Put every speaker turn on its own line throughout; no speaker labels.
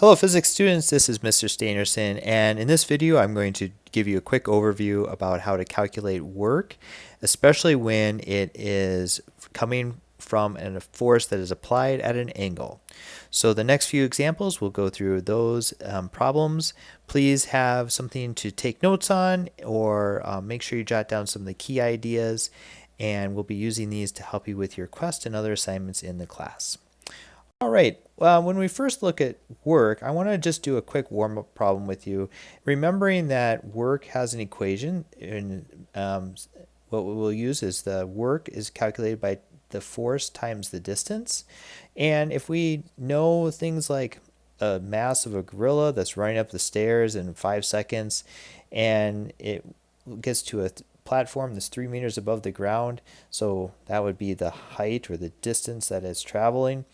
Hello physics students, this is Mr. Steinerson, and in this video I'm going to give you a quick overview about how to calculate work, especially when it is coming from a force that is applied at an angle. So the next few examples we'll go through those problems. Please have something to take notes on, or make sure you jot down some of the key ideas, and we'll be using these to help you with your quest and other assignments in the class. All right, when we first look at work, I want to just do a quick warm-up problem with you, remembering that work has an equation, and what we will use is the work is calculated by the force times the distance. And if we know things like a mass of a gorilla that's running up the stairs in 5 seconds, and it gets to a platform that's 3 meters above the ground, so that would be the height or the distance that it's traveling.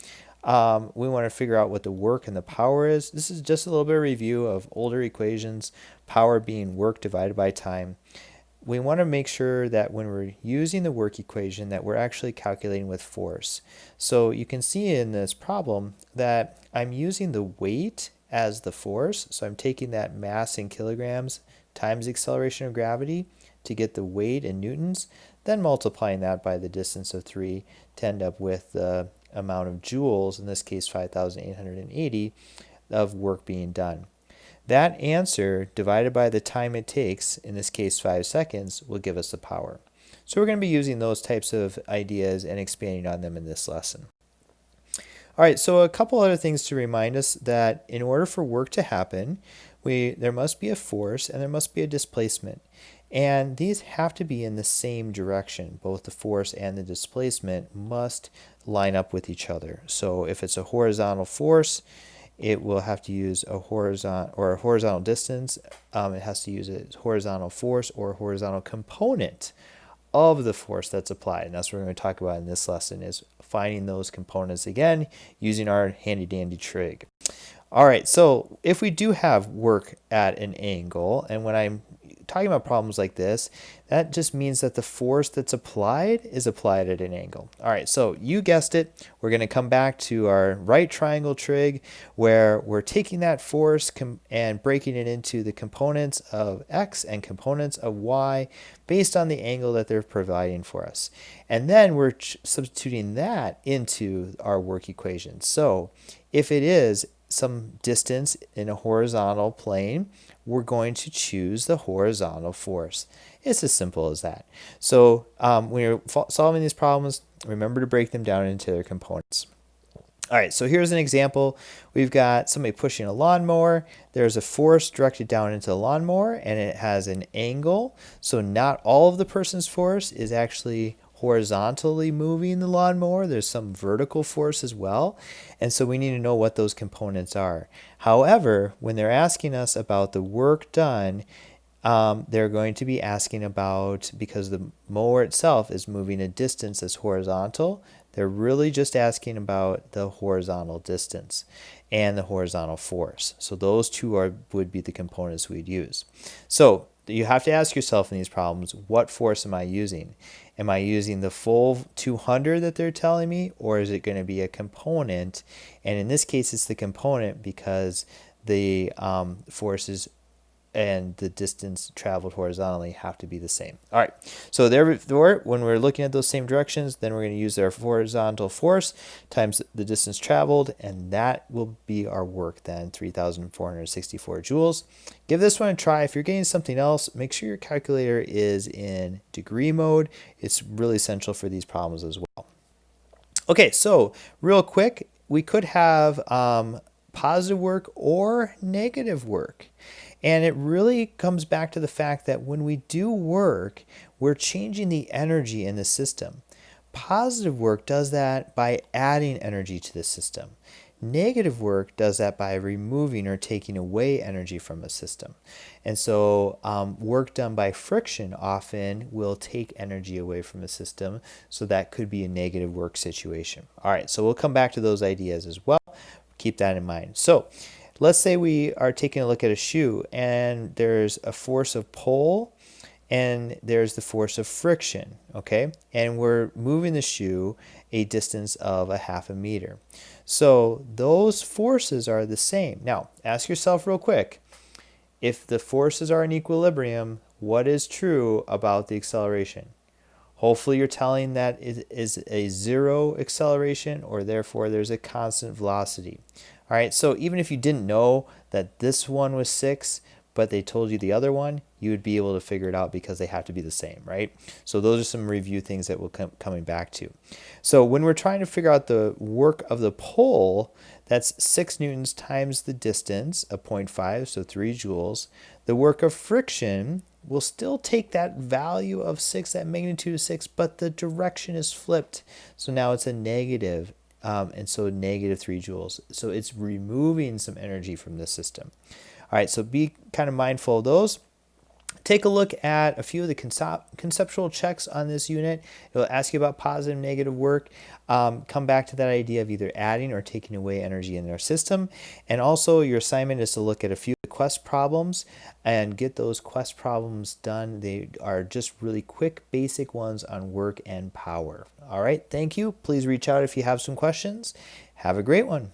We want to figure out what the work and the power is. This is just a little bit of review of older equations, power being work divided by time. We want to make sure that when we're using the work equation that we're actually calculating with force. So you can see in this problem that I'm using the weight as the force. So I'm taking that mass in kilograms times the acceleration of gravity to get the weight in newtons, then multiplying that by the distance of 3 to end up with the amount of joules, in this case 5,880, of work being done. That answer divided by the time it takes, in this case 5 seconds, will give us the power. So we're going to be using those types of ideas and expanding on them in this lesson. All right, so a couple other things to remind us that in order for work to happen, there must be a force and there must be a displacement. And these have to be in the same direction. Both the force and the displacement must line up with each other. So if it's a horizontal force, it will have to use a horizontal distance. It has to use a horizontal force or a horizontal component of the force that's applied. And that's what we're going to talk about in this lesson, is finding those components again using our handy dandy trig. All right, so if we do have work at an angle, and when I'm talking about problems like this, that just means that the force that's applied is applied at an angle. All right, so you guessed it, we're going to come back to our right triangle trig, where we're taking that force and breaking it into the components of x and components of y based on the angle that they're providing for us. And then we're substituting that into our work equation. So if it is some distance in a horizontal plane, we're going to choose the horizontal force. It's as simple as that. So when you're solving these problems, remember to break them down into their components. All right, so here's an example. We've got somebody pushing a lawnmower. There's a force directed down into the lawnmower, and it has an angle. So not all of the person's force is actually horizontally moving the lawnmower. There's some vertical force as well. And so we need to know what those components are. However, when they're asking us about the work done, they're going to be asking about, because the mower itself is moving a distance that's horizontal, they're really just asking about the horizontal distance and the horizontal force. So those two would be the components we'd use. So you have to ask yourself in these problems, what force am I using? Am I using the full 200 that they're telling me, or is it going to be a component? And in this case, it's the component because the forces and the distance traveled horizontally have to be the same. All right, so therefore, when we're looking at those same directions, then we're going to use our horizontal force times the distance traveled, and that will be our work then, 3,464 joules. Give this one a try. If you're getting something else, make sure your calculator is in degree mode. It's really essential for these problems as well. Okay, so real quick, we could have positive work or negative work. And it really comes back to the fact that when we do work, we're changing the energy in the system. Positive work does that by adding energy to the system. Negative work does that by removing or taking away energy from a system. And so work done by friction often will take energy away from a system, so that could be a negative work situation. All right, so we'll come back to those ideas as well. Keep that in mind. So let's say we are taking a look at a shoe, and there's a force of pull and there's the force of friction, okay? And we're moving the shoe, a distance of a half a meter. So those forces are the same. Now, ask yourself real quick, if the forces are in equilibrium, what is true about the acceleration? Hopefully you're telling that it is a zero acceleration, or therefore there's a constant velocity. All right, so even if you didn't know that this one was 6, but they told you the other one, you would be able to figure it out because they have to be the same, right? So those are some review things that we'll coming back to. So when we're trying to figure out the work of the pole, that's 6 newtons times the distance of 0.5, so 3 joules. The work of friction will still take that value of 6, that magnitude of 6, but the direction is flipped. So now it's a negative, and so negative 3 joules. So it's removing some energy from the system. All right, so be kind of mindful of those. Take a look at a few of the conceptual checks on this unit. It will ask you about positive and negative work. Come back to that idea of either adding or taking away energy in our system. And also your assignment is to look at a few quest problems and get those quest problems done. They are just really quick, basic ones on work and power. All right, thank you. Please reach out if you have some questions. Have a great one.